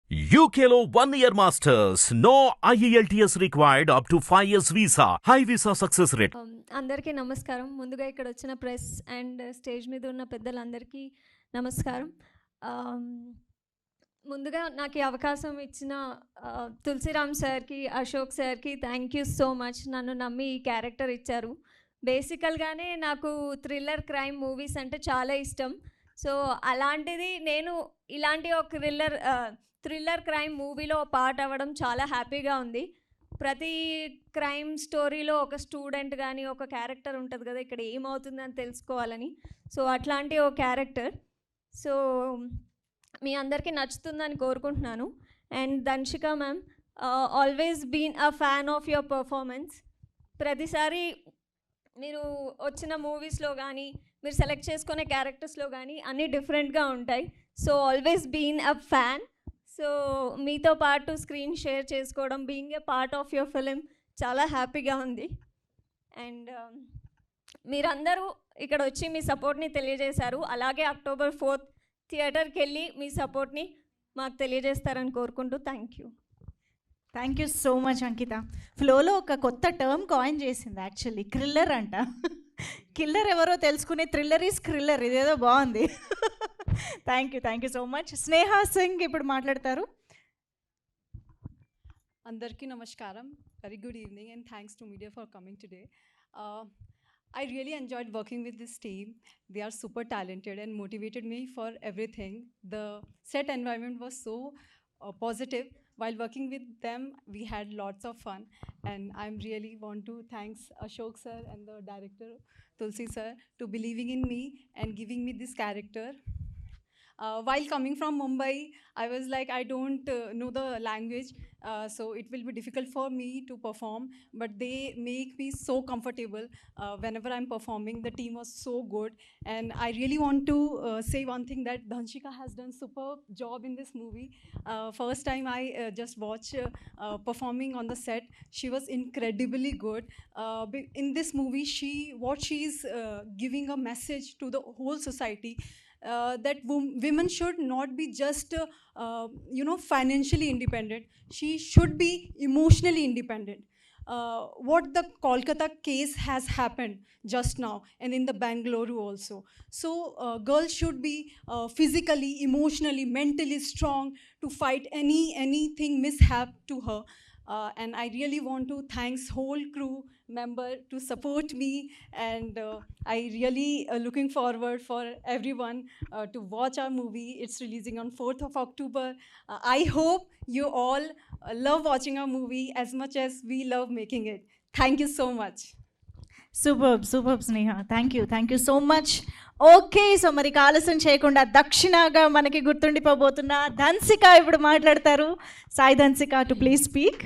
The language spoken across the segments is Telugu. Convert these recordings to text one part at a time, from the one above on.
UKLO 1 year masters. No IELTS required up to 5 years visa. High visa success rate. అందరికీ నమస్కారం. ముందుగా ఇక్కడ వచ్చిన ప్రెస్ అండ్ స్టేజ్ మీద ఉన్న పెద్దలందరికీ నమస్కారం. ముందుగా నాకు ఈ అవకాశం ఇచ్చిన తులసిరామ్ సార్కి, అశోక్ సార్కి థ్యాంక్ యూ సో మచ్. నన్ను నమ్మి ఈ క్యారెక్టర్ ఇచ్చారు. బేసికల్గానే నాకు థ్రిల్లర్ క్రైమ్ మూవీస్ అంటే చాలా ఇష్టం. సో అలాంటిది నేను ఇలాంటి ఒక థ్రిల్లర్ క్రైమ్ మూవీలో పార్ట్ అవ్వడం చాలా హ్యాపీగా ఉంది. ప్రతి క్రైమ్ స్టోరీలో ఒక స్టూడెంట్ కానీ ఒక క్యారెక్టర్ ఉంటుంది కదా, ఇక్కడ ఏమవుతుందని తెలుసుకోవాలని. సో అట్లాంటి ఒక క్యారెక్టర్. సో మీ అందరికీ నచ్చుతుందని కోరుకుంటున్నాను. And Dhanshika ma'am, always been a fan of your performance. ప్రతిసారి మీరు వచ్చిన మూవీస్లో కానీ మీరు సెలెక్ట్ చేసుకునే క్యారెక్టర్స్లో కానీ అన్నీ డిఫరెంట్గా ఉంటాయి. So always been a fan. So మీతో పాటు స్క్రీన్ షేర్ చేసుకోవడం, being a part of your film చాలా హ్యాపీగా ఉంది. అండ్ మీరందరూ ఇక్కడ వచ్చి మీ సపోర్ట్ని తెలియజేశారు. అలాగే October 4th థియేటర్కి వెళ్ళి మీ సపోర్ట్ని మాకు తెలియజేస్తారని కోరుకుంటూ థ్యాంక్ యూ సో మచ్ అంకిత. ఫ్లోలో ఒక కొత్త టర్మ్ కాయిన్ చేసింది యాక్చువల్లీ, క్రిల్లర్ అంట. కిల్లర్ ఎవరో తెలుసుకునే థ్రిల్లర్ ఈజ్ క్రిల్లర్. ఇదేదో బాగుంది. Thank you so much. Sneha Singh ఇప్పుడు మాట్లాడతారు. అందరికీ నమస్కారం. Very good evening and thanks to media for coming today. I really enjoyed working with this team. They are super talented and motivated me for everything. The set environment was so positive. While working with them, we had lots of fun, and I really want to thanks Ashok sir and the director Tulsi sir to believing in me and giving me this character. While coming from Mumbai, I was like, I don't know the language, so it will be difficult for me to perform, but they make me so comfortable whenever I'm performing. The team was so good, and I really want to say one thing, that Dhanshika has done superb job in this movie. First time I just watched performing on the set, she was incredibly good. In this movie, she's giving a message to the whole society. That women should not be just financially independent. She should be emotionally independent. What the Kolkata case has happened just now, and in the Bangalore also. So girls should be physically, emotionally, mentally strong to fight anything mishap to her. And I really want to thanks whole crew member to support me, and I really looking forward for everyone to watch our movie. It's releasing on 4th of October. I hope you all love watching our movie as much as we love making it. Thank you so much. Super Sneha. Thank you so much. Okay, so మరి ఆలస్యం చేయకుండా దక్షిణగా మనకి గుర్తుండిపోబోతున్న ధన్సిక ఇప్పుడు మాట్లాడతారు. Sai Dhansika to please speak.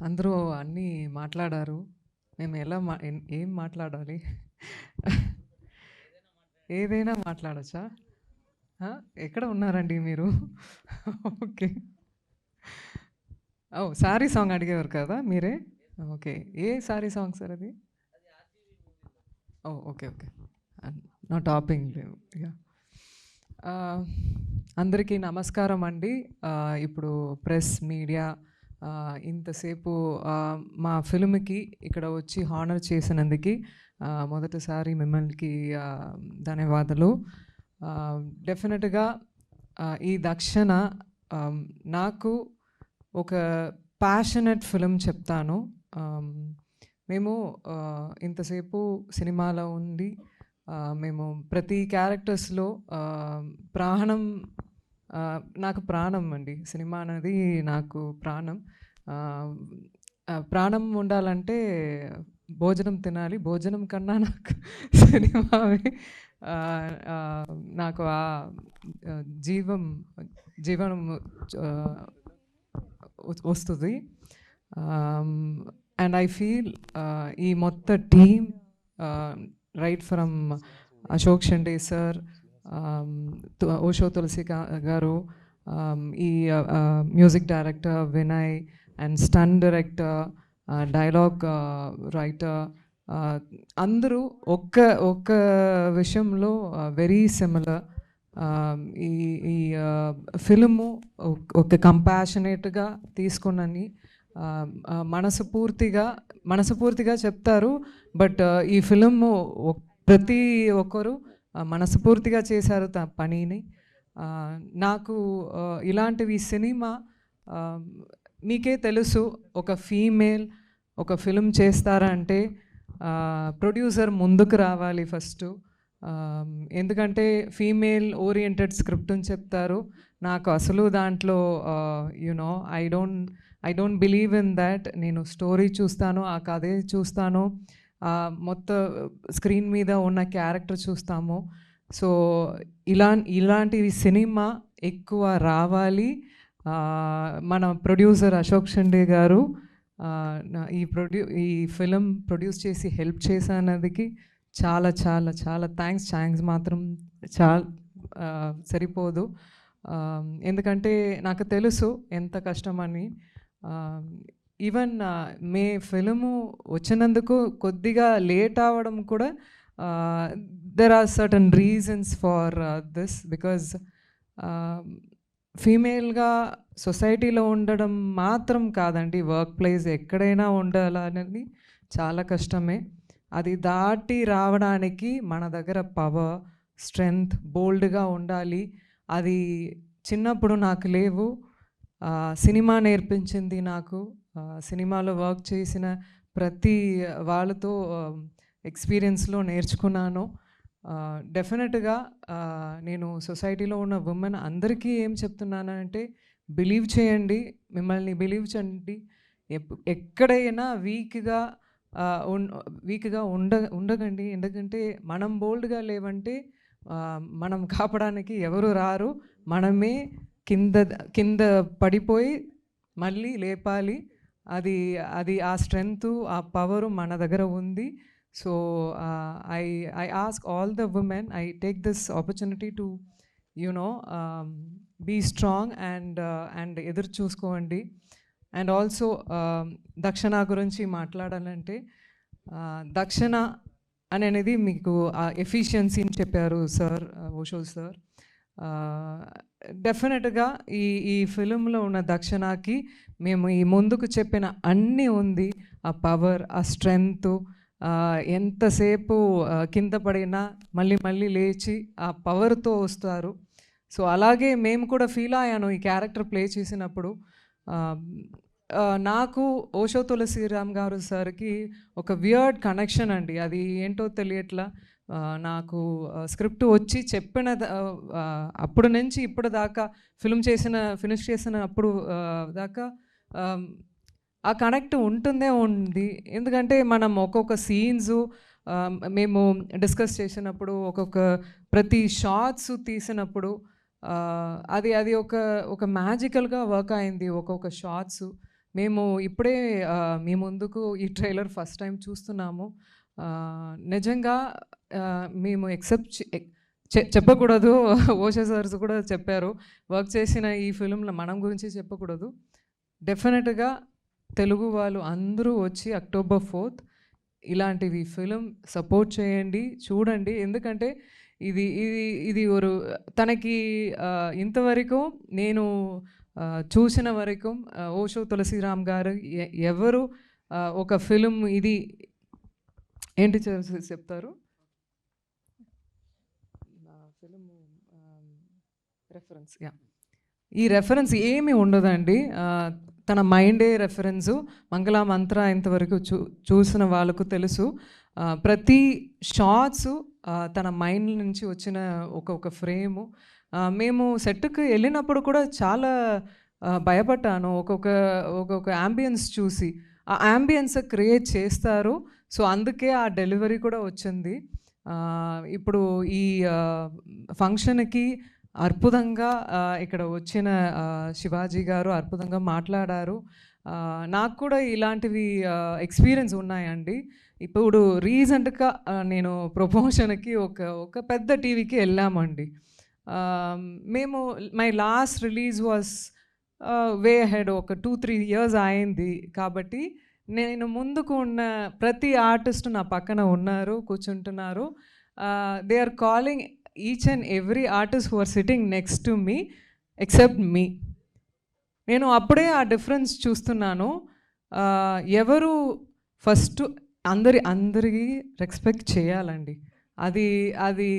అందరూ అన్నీ మాట్లాడారు. మేము ఎలా ఏం మాట్లాడాలి? ఏదైనా మాట్లాడచ్చా? ఎక్కడ ఉన్నారండి మీరు? ఓకే, సారీ సాంగ్ అడిగేవారు కదా మీరే. ఓకే, ఏ సారీ సాంగ్ సార్ అది? ఓకే నా టాపింగ్ లేవు. అందరికీ నమస్కారం అండి. ఇప్పుడు ప్రెస్ మీడియా ఇంతసేపు మా ఫిల్మ్కి ఇక్కడ వచ్చి హానర్ చేసినందుకు మొదటిసారి మిమ్మల్ని ధన్యవాదాలు. డెఫినెట్గా ఈ దక్షిణ నాకు ఒక ప్యాషనెట్ ఫిలిం చెప్తాను. మేము ఇంతసేపు సినిమాలో ఉండి మేము ప్రతి క్యారెక్టర్స్లో ప్రాణం, నాకు ప్రాణం అండి. సినిమా అనేది నాకు ప్రాణం. ప్రాణం ఉండాలంటే భోజనం తినాలి. భోజనం కన్నా నాకు సినిమావే నాకు ఆ జీవనం వస్తుంది. అండ్ ఐ ఫీల్ ఈ మొత్తం team right from Ashok Shinde sir, Osho Tulasi garu, ఈ music director Vinay, and stunt director, dialogue writer అందరూ ఒక్క ఒక్క విషయంలో వెరీ సిమిలర్. ఈ ఈ ఫిల్ము ఒక కంపాషనేట్గా తీసుకున్నని మనస్ఫూర్తిగా చెప్తారు. బట్ ఈ ఫిల్ము ప్రతి ఒక్కరు మనస్ఫూర్తిగా చేశారు పనిని. నాకు ఇలాంటివి సినిమా మీకే తెలుసు, ఒక ఫీమేల్ ఒక ఫిల్మ్ చేస్తారంటే ప్రొడ్యూసర్ ముందుకు రావాలి ఫస్ట్. ఎందుకంటే ఫీమేల్ ఓరియంటెడ్ స్క్రిప్ట్ అని చెప్తారు. నాకు అసలు దాంట్లో you know I don't believe in that. నేను స్టోరీ చూస్తాను, ఆ కథే చూస్తాను, మొత్తం స్క్రీన్ మీద ఉన్న క్యారెక్టర్ చూస్తాము. సో ఇలాంటివి సినిమా ఎక్కువ రావాలి. మన ప్రొడ్యూసర్ అశోక్ షండే గారు ఈ ఫిలిం ప్రొడ్యూస్ చేసి హెల్ప్ చేసినందుకు చాలా చాలా చాలా థ్యాంక్స్ మాత్రం సరిపోదు. ఎందుకంటే నాకు తెలుసు ఎంత కష్టమని. ఈవెన్ మే ఫిలిము వచ్చినందుకు కొద్దిగా లేట్ అవ్వడం కూడా there are certain reasons for this. Because ఫీమేల్గా సొసైటీలో ఉండడం మాత్రం కాదండి, వర్క్ ప్లేస్ ఎక్కడైనా ఉండాలనేది చాలా కష్టమే. అది దాటి రావడానికి మన దగ్గర పవర్, స్ట్రెంగ్త్, బోల్డ్గా ఉండాలి. అది చిన్నప్పుడు నాకు లేవు. సినిమా నేర్పించింది నాకు. సినిమాలో వర్క్ చేసిన ప్రతి వాళ్ళతో ఎక్స్పీరియన్స్లో నేర్చుకున్నాను. డెఫినెట్గా నేను సొసైటీలో ఉన్న ఉమెన్ అందరికీ ఏం చెప్తున్నానంటే, బిలీవ్ చేయండి, మిమ్మల్ని బిలీవ్ చేయండి. ఎక్కడైనా వీక్గా ఉండకండి. ఎందుకంటే మనం బోల్డ్గా లేవంటే మనం కాపాడడానికి ఎవరు రారు. మనమే కింద పడిపోయి మళ్ళీ లేపాలి. అది ఆ స్ట్రెంగ్త్, ఆ పవరు మన దగ్గర ఉంది. So I ask all the women, I take this opportunity to be strong and ఎదురు చూసుకోండి. అండ్ ఆల్సో దక్షిణ గురించి మాట్లాడాలంటే, దక్షిణ అనేది మీకు ఎఫిషియన్సీని చెప్పారు సార్, ఓషో సార్. డెఫినెట్గా ఈ ఫిలింలో ఉన్న దక్షిణకి మేము ఈ ముందుకు చెప్పిన అన్నీ ఉంది. ఆ పవర్, ఆ స్ట్రెంగ్త్, ఎంతసేపు కింద పడినా మళ్ళీ లేచి ఆ పవర్తో వస్తారు. సో అలాగే మేము కూడా ఫీల్ అయ్యాను ఈ క్యారెక్టర్ ప్లే చేసినప్పుడు. నాకు ఓషో తులసిరామ్ గారు సార్కి ఒక వియర్డ్ కనెక్షన్ అండి, అది ఏంటో తెలియట్లా. నాకు స్క్రిప్ట్ వచ్చి చెప్పిన అప్పుడు నుంచి ఇప్పుడు దాకా ఫినిష్ చేసిన అప్పుడు దాకా ఆ కనెక్ట్ ఉంది. ఎందుకంటే మనం ఒక్కొక్క సీన్సు మేము డిస్కస్ చేసినప్పుడు, ప్రతి షార్ట్స్ తీసినప్పుడు అది ఒక మ్యాజికల్గా వర్క్ అయింది. ఒక్కొక్క షార్ట్స్ మేము ఇప్పుడే మీ ముందుకు ఈ ట్రైలర్ ఫస్ట్ టైం చూస్తున్నాము. నిజంగా మేము చెప్పకూడదు. ఓషో సార్స్ కూడా చెప్పారు, వర్క్ చేసిన ఈ ఫిలింలో మనం గురించి చెప్పకూడదు. డెఫినెట్గా తెలుగు వాళ్ళు అందరూ వచ్చి October 4th ఇలాంటివి ఫిలిం సపోర్ట్ చేయండి, చూడండి. ఎందుకంటే ఇది తనకి ఇంతవరకు నేను చూసిన వరకు ఓషో తులసిరామ్ గారు ఎవరు ఒక ఫిలిం ఇది ఏంటి చెప్తారు, ఫిలిం రెఫరెన్స్, ఈ రెఫరెన్స్ ఏమీ ఉండదండి. తన మైండే రెఫరెన్సు. మంగళ మంత్ర ఇంతవరకు చూసిన వాళ్ళకు తెలుసు. ప్రతి షార్ట్స్ తన మైండ్ నుంచి వచ్చిన ఒక ఫ్రేము. మేము సెట్కి వెళ్ళినప్పుడు కూడా చాలా భయపడ్డాను ఒక్కొక్క యాంబియన్స్ చూసి. ఆ యాంబియన్స్ క్రియేట్ చేస్తారు. సో అందుకే ఆ డెలివరీ కూడా వచ్చింది. ఇప్పుడు ఈ ఫంక్షన్కి అద్భుతంగా ఇక్కడ వచ్చిన శివాజీ గారు అద్భుతంగా మాట్లాడారు. నాకు కూడా ఇలాంటివి ఎక్స్పీరియన్స్ ఉన్నాయండి. ఇప్పుడు రీసెంట్గా నేను ప్రమోషన్కి ఒక పెద్ద టీవీకి వెళ్ళామండి. మేము my last release was way ahead, ఒక 2-3 years అయింది. కాబట్టి నేను ముందుకు ఉన్న ప్రతి ఆర్టిస్ట్ నా పక్కన ఉన్నారు, కూర్చుంటున్నారు. They are calling each and every artist who are sitting next to me except me. నేను అప్పుడే ఆ డిఫరెన్స్ చూస్తున్నాను. ఎవరు ఫస్ట్ అందరికీ రెస్పెక్ట్ చేయాలండి. అది అది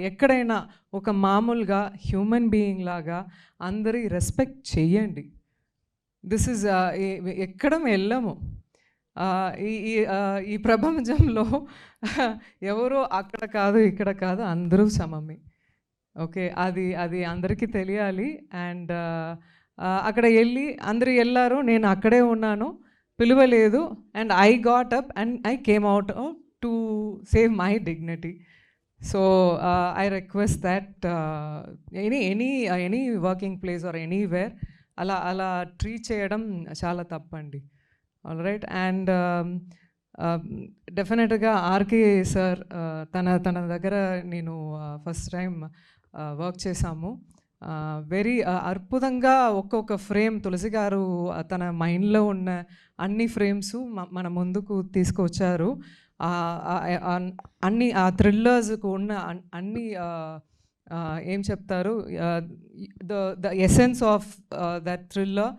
ఎక్కడైనా ఒక మామూలుగా హ్యూమన్ బీయింగ్ లాగా అందరి రెస్పెక్ట్ చెయ్యండి. దిస్ ఇస్ ఎక్కడం వెళ్ళము. ఈ ప్రపంచంలో ఎవరో అక్కడ కాదు ఇక్కడ కాదు, అందరూ సమమే. ఓకే, అది అందరికీ తెలియాలి. అండ్ అక్కడ అందరూ వెళ్ళారు, నేను అక్కడే ఉన్నాను, పిలవలేదు. And I got up and I came out to save my dignity. So I request that any working place or anywhere అలా ట్రీట్ చేయడం చాలా తప్పండి. All right. అండ్ డెఫినెట్గా ఆర్కే సార్, తన దగ్గర నేను ఫస్ట్ టైం వర్క్ చేశాము. వెరీ అద్భుతంగా ఒక్కొక్క ఫ్రేమ్ తులసి గారు తన మైండ్లో ఉన్న అన్ని ఫ్రేమ్స్ మన ముందుకు తీసుకొచ్చారు. అన్ని థ్రిల్లర్స్కు ఉన్న అన్ని ఏం చెప్తారు, the essence of that thriller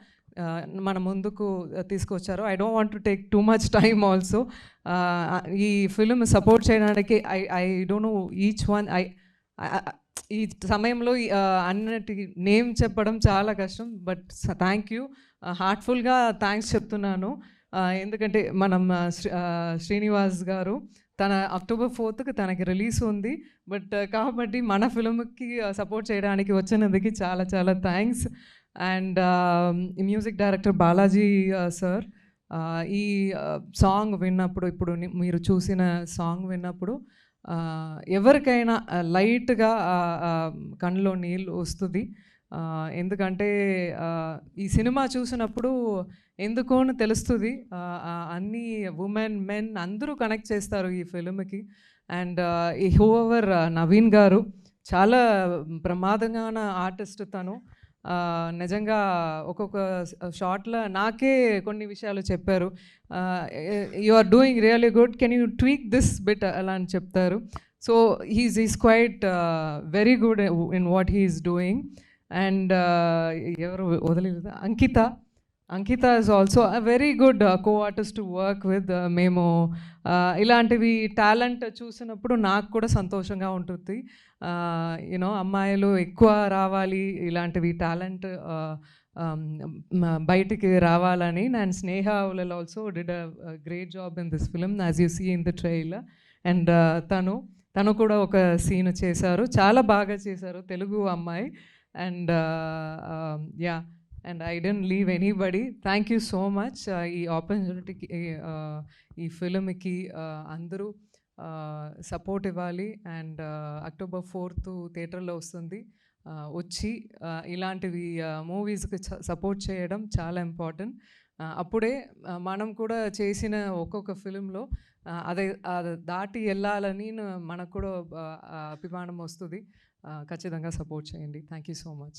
మన ముందుకు తీసుకొచ్చారు. I don't want to take too much time also. ఈ ఫిల్మ్ సపోర్ట్ చేయడానికి I don't know each one. ఈ సమయంలో అన్నిటి నేమ్ చెప్పడం చాలా కష్టం. బట్ థ్యాంక్ యూ, హార్ట్ఫుల్గా థ్యాంక్స్ చెప్తున్నాను. ఎందుకంటే మనం శ్రీనివాస్ గారు తన October 4th తనకి రిలీజ్ ఉంది. బట్ కాబట్టి మన ఫిల్మ్కి సపోర్ట్ చేయడానికి వచ్చినందుకు చాలా చాలా thanks. And music director Balaji sir, ఈ సాంగ్ విన్నప్పుడు, ఇప్పుడు మీరు చూసిన సాంగ్ విన్నప్పుడు ఎవరికైనా లైట్గా కళ్ళలో నీళ్ళు వస్తుంది. ఎందుకంటే ఈ సినిమా చూసినప్పుడు ఎందుకో అని తెలుస్తుంది. అన్ని ఉమెన్ మెన్ అందరూ కనెక్ట్ చేస్తారు ఈ ఫిల్మ్కి. అండ్ ఈ హూఎవర్ నవీన్ గారు చాలా ప్రమాదంగా ఆర్టిస్ట్ తను. నిజంగా ఒక్కొక్క షార్ట్లో నాకే కొన్ని విషయాలు చెప్పారు. You are doing really good, can you tweak this bit అలా అని చెప్తారు. So is quite very good in what he's doing. And ఎవరు వదిలేదు, Ankita is also a very good co-artist to work with. మేము ఇలాంటివి టాలెంట్ చూసినప్పుడు నాకు కూడా సంతోషంగా ఉంటుంది. యూనో అమ్మాయిలు ఎక్కువ రావాలి, ఇలాంటివి టాలెంట్ బయటికి రావాలని. And Sneha will also did a great job in this film as you see in the trailer. And తను కూడా ఒక సీన్ చేశారు, చాలా బాగా చేశారు, తెలుగు అమ్మాయి. And yeah, and I don't leave anybody. Thank you so much ఈ ఆపర్చునిటీకి, ఈ ఫిల్మ్కి అందరూ సపోర్ట్ ఇవ్వాలి. అండ్ October 4th థియేటర్లో వస్తుంది. వచ్చి ఇలాంటివి మూవీస్కి సపోర్ట్ చేయడం చాలా ఇంపార్టెంట్. అప్పుడే మనం కూడా చేసిన ఒక్కొక్క ఫిలింలో అది దాటి వెళ్ళాలని మనకు కూడా అభిమానం వస్తుంది. ఖచ్చితంగా సపోర్ట్ చేయండి. Thank you so much.